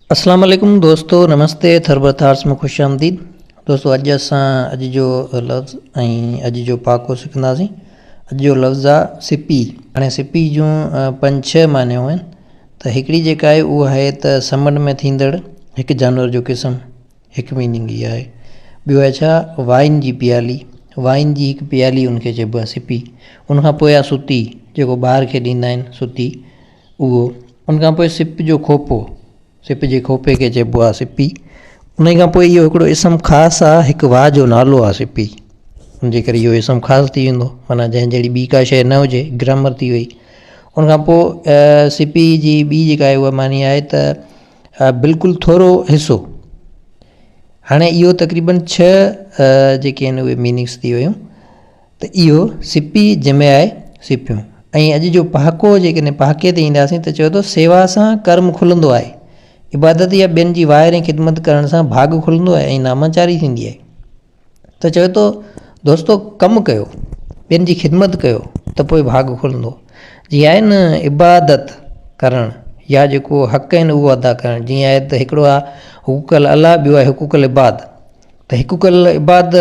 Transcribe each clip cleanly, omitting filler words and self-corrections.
अस्सलाम वालेकुम दोस्तों, नमस्ते। थरबत हार्स में खुश आमदीद। दोस्तों अॼु असां अॼु जो लफ़्ज़ ऐं अॼु जो पाको सिखंदासीं। अॼु जो लफ़्ज़ आहे सिपी। हाणे सिपी जूं 5-6 मानियूं आहिनि। त हिकिड़ी जेका आहे उहा आहे त समुंड में थींदड़ हिकु जानवर जो क़िस्म, हिकु मीनिंग इहा आहे। ॿियो आहे छा, वाइन जी प्याली, वाइन जी हिकु प्याली उनखे चइबो आहे सिपी। उनखां पोइ आहे सुती, जेको ॿार खे ॾींदा आहिनि सुती, उहो। उनखां पोइ सिप जो खोपो, सिप जे खोपे खे चइबो आहे सिपी। उन खां पोइ इहो हिकिड़ो इस्म ख़ासि आहे, हिकु वाह जो नालो आहे सिपी, उनजे करे इहो इस्म ख़ासि थी वेंदो, माना जंहिं जहिड़ी ॿी का शइ न हुजे, ग्रामर थी वई। उनखां पोइ सिपी जी ॿी जेका आहे उहा मानी आहे त बिल्कुलु थोरो हिसो। हाणे इहो तक़रीबन 6 जेके आहिनि उहे मीनिंग्स थी वियूं। त इहो सिपी जंहिंमें आहे सिपियूं। ऐं अॼु जो पहाको, जेकॾहिं पहाके ते ईंदासीं त चओ थो सेवा सां कर्म खुलंदो आहे, इबादत या ॿियनि जी वाइर ऐं ख़िदमत करण सां भाॻ खुलंदो आहे ऐं नामाचारी थींदी आहे। त चवे थो दोस्तो कमु कयो, ॿियनि जी ख़िदमत कयो त पोइ भाॻ खुलंदो। जीअं आहे न इबादत करणु या जेको हक़ आहिनि उहो अदा करणु। जीअं आहे त हिकिड़ो आहे हुकूकल अलाह, ॿियो आहे हुकूकल इबाद। त हुकूकल इबाद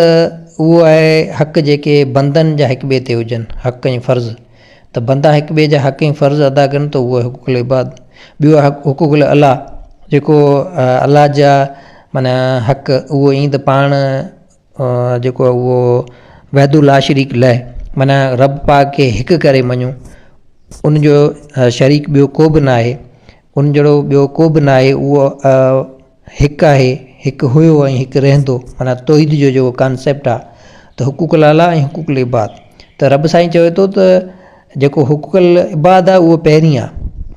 उहो आहे हक़ जेके बंदनि जा हिक ॿिए ते हुजनि, हक़ ऐं फ़र्ज़ु। त बंदा हिक ॿिए जा हक़ ऐं फ़र्ज़ु अदा कनि त उहो हुकूकल इबाद। ॿियो आहे हुकूकल अलाह, जेको अलाह जा माना हक़, उहो ईं त पाण जेको आहे उहो वहदु ला शरीक लह, माना रब पाक खे हिकु करे मञूं, उनजो शरीक ॿियो को बि न आहे, उन जहिड़ो ॿियो को बि न आहे। उहो हिकु आहे, हिकु हुयो ऐं हिकु रहंदो, माना तौहीद जो जेको कॉन्सेप्ट आहे। त हुकूकल अलाह ऐं हुकूकल इबाद। त रब साईं चवे थो त जेको हुकूकल इबाद आहे उहो पहिरीं आहे,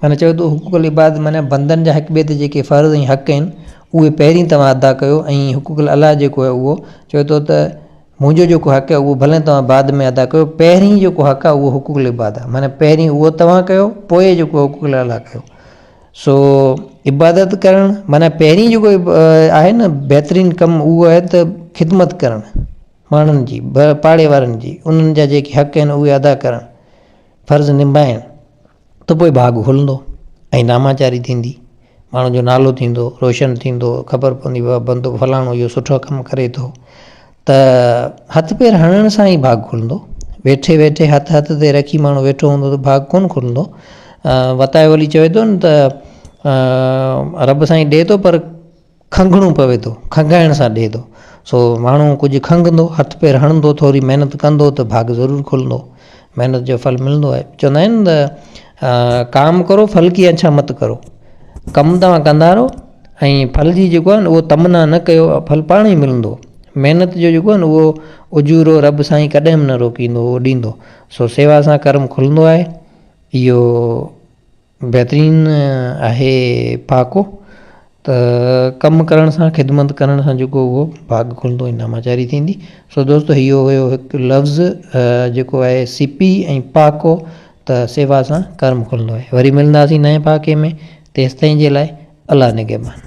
माना चवे थो हुकूकल इबाद माना बंदनि जा हिक ॿिए ते जेके फ़र्ज़ ऐं हक़ आहिनि उहे पहिरीं तव्हां अदा कयो। ऐं हुकूकल अलाह जेको आहे उहो चवे थो त मुंहिंजो जेको हक़ आहे उहो भले तव्हां बाद में अदा कयो, पहिरीं जेको हक़ आहे उहो हुकूकल इबाद आहे, माना पहिरीं उहो तव्हां कयो, पोइ जेको हुकूकल अलाह कयो। सो इबादत करणु माना पहिरीं जेको आहे न बहितरीनु कमु, उहो आहे त ख़िदमत करणु माण्हुनि जी, पाड़े वारनि जी, उन्हनि जा जेके हक़ आहिनि उहे अदा करणु, फ़र्ज़ु निभाइणु, त पोइ भाॻ खुलंदो ऐं नामाचारी थींदी, माण्हू जो नालो थींदो, रोशन थींदो, ख़बर पवंदी बंदो फलाणो इहो सुठो कमु करे थो। त हथु पेर हणण सां ई भाॻ खुलंदो। वेठे वेठे हथ ते रखी माण्हू वेठो हूंदो त भाॻ कोन खुलंदो। वताये वली चवे थो न त रब साईं ॾिए थो पर खंघणो पवे थो, खंघाइण सां ॾिए थो। सो माण्हू कुझु खंघंदो, हथु पेर हणंदो, थोरी महिनत कंदो त भाॻ ज़रूरु खुलंदो, महिनत जो फल मिलंदो आहे। चवंदा आहिनि त काम करो फल की अच्छा मत करो, कमु तव्हां कंदा रहो ऐं फल जी जेको आहे न उहो तमना न कयो, फल पाण ई मिलंदो। महिनत जो जेको आहे न उहो उजूरो रब साईं कॾहिं बि न रोकींदो, उहो ॾींदो। सो सेवा सां कर्म खुलंदो आहे। इहो बहितरीनु आहे पाको। त कमु करण सां, ख़िदमत करण सां जेको उहो भाॻ खुलंदो ऐं नामाचारी थींदी। सो दोस्तो इहो हुयो हिकु लफ़्ज़ जेको आहे सिपी ऐं पाको। त सेवा सां कर्म खुलंदो आहे। वरी मिलंदासीं नए पाके में, तेसिताईं जे लाइ अलाह निगहबान।